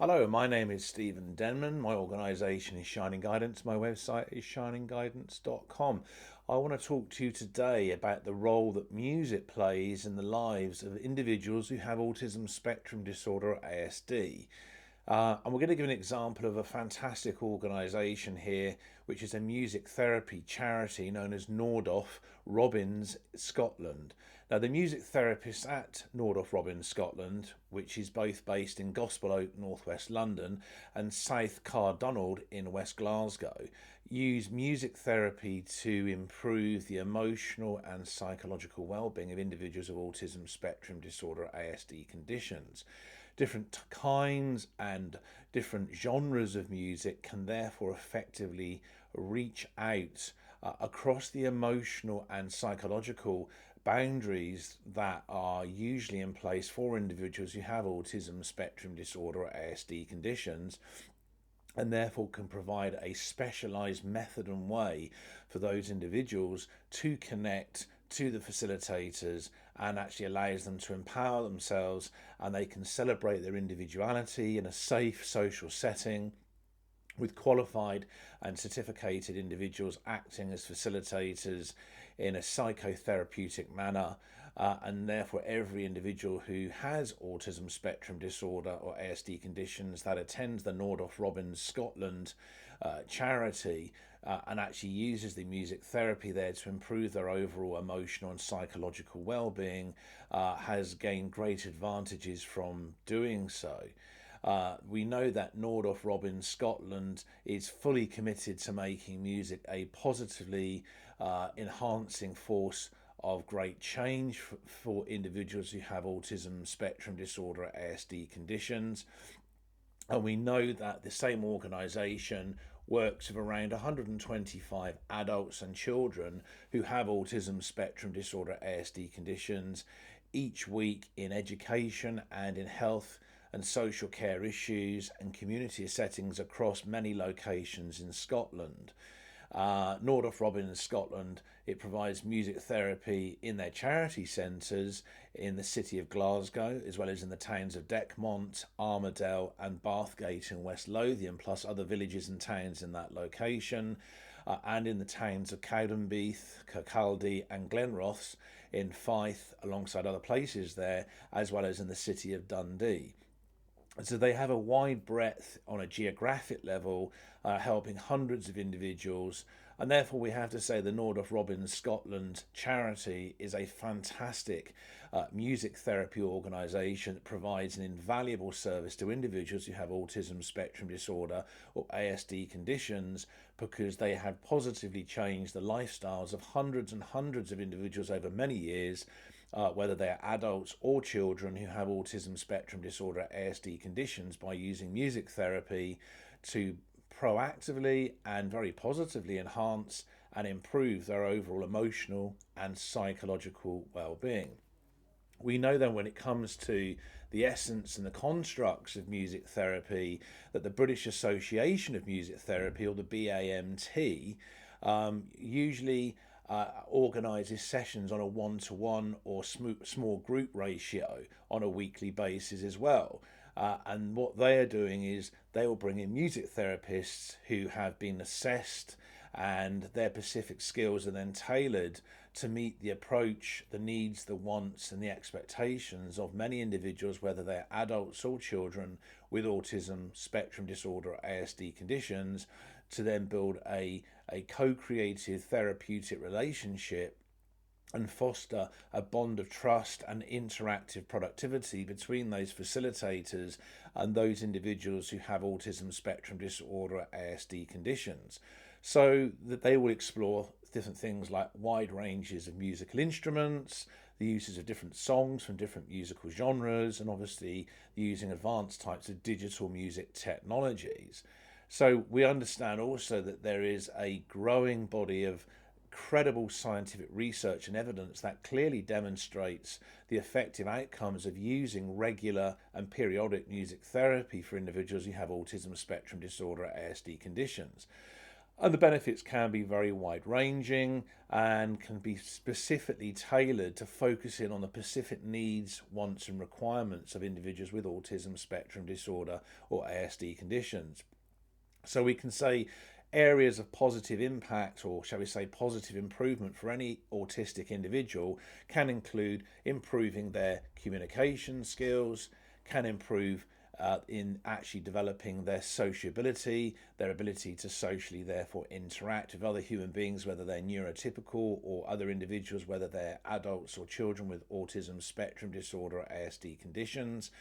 Hello, my name is Stephen Denman. My organisation is Shining Guidance. My website is shiningguidance.com. I want to talk to you today about the role that music plays in the lives of individuals who have autism spectrum disorder or ASD. And we're going to give an example of a fantastic organisation here, which is a music therapy charity known as Nordoff Robbins Scotland. Now, the music therapists at Nordoff Robbins Scotland, which is both based in Gospel Oak, northwest London, and South Cardonald in West Glasgow, use music therapy to improve the emotional and psychological well-being of individuals of autism spectrum disorder ASD conditions. Different kinds and different genres of music can therefore effectively reach out across the emotional and psychological boundaries that are usually in place for individuals who have autism spectrum disorder or ASD conditions, and therefore can provide a specialized method and way for those individuals to connect to the facilitators, and actually allows them to empower themselves, and they can celebrate their individuality in a safe social setting with qualified and certificated individuals acting as facilitators in a psychotherapeutic manner. And therefore, every individual who has autism spectrum disorder or ASD conditions that attends the Nordoff Robbins Scotland charity and actually uses the music therapy there to improve their overall emotional and psychological well-being has gained great advantages from doing so. We know that Nordoff Robbins Scotland is fully committed to making music a positively enhancing force of great change for individuals who have autism spectrum disorder ASD conditions. And we know that the same organisation works with around 125 adults and children who have autism spectrum disorder ASD conditions each week in education and in health and social care issues and community settings across many locations in Scotland. Nordoff Robbins Scotland, it provides music therapy in their charity centres in the city of Glasgow, as well as in the towns of Deckmont, Armadale and Bathgate in West Lothian, plus other villages and towns in that location, and in the towns of Cowdenbeath, Kirkcaldy and Glenross in Fife, alongside other places there, as well as in the city of Dundee. So they have a wide breadth on a geographic level, helping hundreds of individuals. And therefore, we have to say the Nordoff Robbins Scotland charity is a fantastic music therapy organisation that provides an invaluable service to individuals who have autism spectrum disorder or ASD conditions, because they have positively changed the lifestyles of hundreds and hundreds of individuals over many years, whether they are adults or children who have autism spectrum disorder ASD conditions, by using music therapy to proactively and very positively enhance and improve their overall emotional and psychological well-being. We know then, when it comes to the essence and the constructs of music therapy, that the British Association of Music Therapy, or the BAMT, usually organises sessions on a one-to-one or small group ratio on a weekly basis as well. And what they are doing is they will bring in music therapists who have been assessed, and their specific skills are then tailored to meet the approach, the needs, the wants, and the expectations of many individuals, whether they're adults or children with autism spectrum disorder or ASD conditions, to then build a co-creative therapeutic relationship and foster a bond of trust and interactive productivity between those facilitators and those individuals who have autism spectrum disorder ASD conditions, so that they will explore different things like wide ranges of musical instruments, the uses of different songs from different musical genres, and obviously using advanced types of digital music technologies. So we understand also that there is a growing body of credible scientific research and evidence that clearly demonstrates the effective outcomes of using regular and periodic music therapy for individuals who have autism spectrum disorder ASD conditions. And the benefits can be very wide ranging and can be specifically tailored to focus in on the specific needs, wants, and requirements of individuals with autism spectrum disorder or ASD conditions. So we can say areas of positive impact, or shall we say positive improvement, for any autistic individual can include improving their communication skills, can improve in actually developing their sociability, their ability to socially therefore interact with other human beings, whether they're neurotypical or other individuals, whether they're adults or children with autism spectrum disorder or ASD conditions,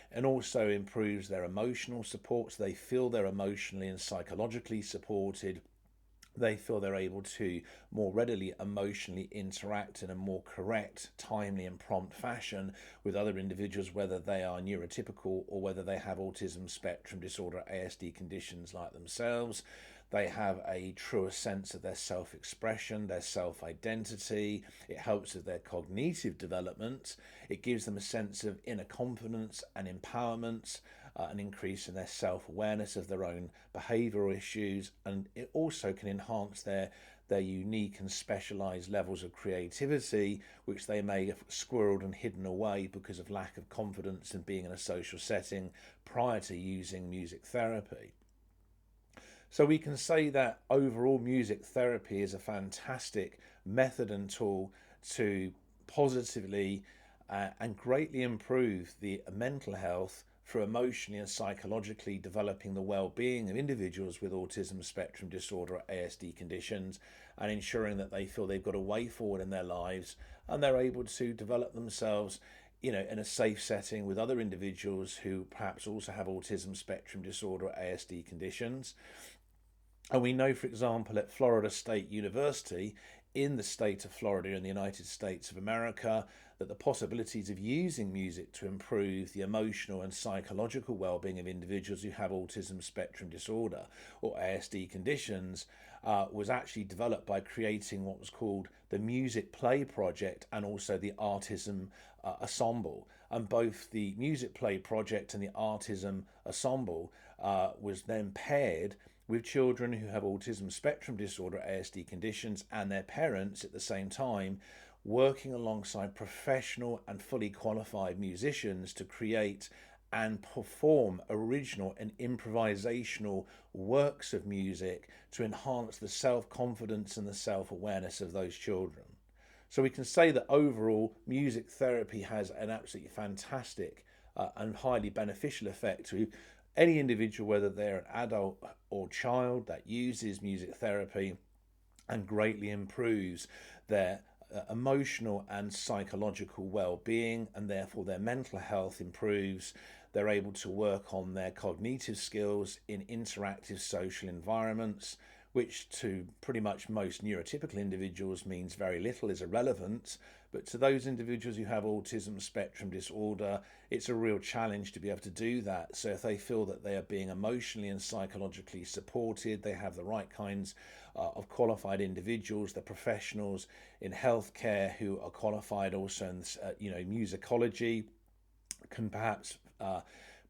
and also improves their emotional support, so they feel they're emotionally and psychologically supported. They feel they're able to more readily emotionally interact in a more correct, timely, and prompt fashion with other individuals, whether they are neurotypical or whether they have autism spectrum disorder, ASD conditions like themselves. They have a truer sense of their self expression, their self identity. It helps with their cognitive development. It gives them a sense of inner confidence and empowerment, an increase in their self-awareness of their own behavioural issues, and it also can enhance their unique and specialised levels of creativity, which they may have squirreled and hidden away because of lack of confidence in being in a social setting prior to using music therapy. So we can say that overall music therapy is a fantastic method and tool to positively and greatly improve the mental health through emotionally and psychologically developing the well-being of individuals with autism spectrum disorder or ASD conditions, and ensuring that they feel they've got a way forward in their lives and they're able to develop themselves, in a safe setting with other individuals who perhaps also have autism spectrum disorder or ASD conditions. And we know, for example, at Florida State University in the state of Florida in the United States of America, that the possibilities of using music to improve the emotional and psychological well-being of individuals who have autism spectrum disorder or ASD conditions was actually developed by creating what was called the Music Play Project and also the Autism Ensemble. And both the Music Play Project and the Autism Ensemble was then paired with children who have autism spectrum disorder, ASD conditions, and their parents at the same time, working alongside professional and fully qualified musicians to create and perform original and improvisational works of music to enhance the self-confidence and the self-awareness of those children. So we can say that overall music therapy has an absolutely fantastic and highly beneficial effect to any individual, whether they're an adult or child, that uses music therapy, and greatly improves their emotional and psychological well-being, and therefore their mental health improves. They're able to work on their cognitive skills in interactive social environments, which to pretty much most neurotypical individuals means very little, is irrelevant. But to those individuals who have autism spectrum disorder, it's a real challenge to be able to do that. So if they feel that they are being emotionally and psychologically supported, they have the right kinds of qualified individuals, the professionals in healthcare who are qualified also in musicology, can perhaps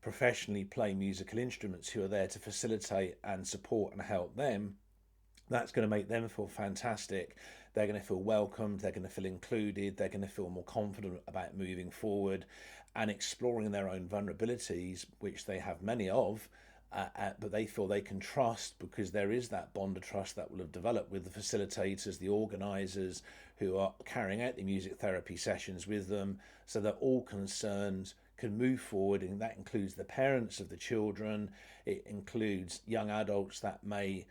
professionally play musical instruments, who are there to facilitate and support and help them. That's going to make them feel fantastic. They're going to feel welcomed, they're going to feel included, they're going to feel more confident about moving forward and exploring their own vulnerabilities, which they have many of, but they feel they can trust, because there is that bond of trust that will have developed with the facilitators, the organisers who are carrying out the music therapy sessions with them, so that all concerned can move forward, and that includes the parents of the children. It includes young adults that may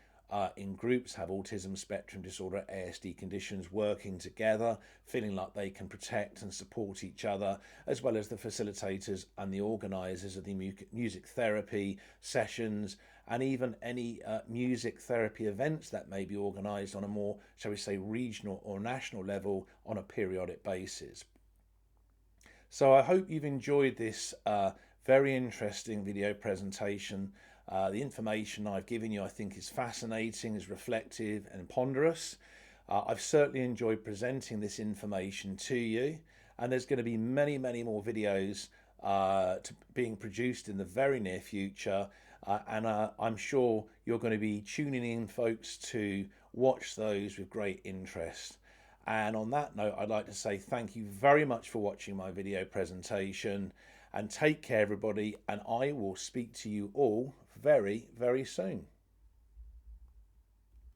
in groups have autism spectrum disorder, ASD conditions, working together, feeling like they can protect and support each other, as well as the facilitators and the organisers of the music therapy sessions, and even any music therapy events that may be organised on a more, shall we say, regional or national level on a periodic basis. So I hope you've enjoyed this very interesting video presentation. The information I've given you, I think, is fascinating, is reflective and ponderous. I've certainly enjoyed presenting this information to you, and there's going to be many more videos being produced in the very near future and I'm sure you're going to be tuning in, folks, to watch those with great interest. And on that note, I'd like to say thank you very much for watching my video presentation, and take care, everybody, and I will speak to you all very, very soon.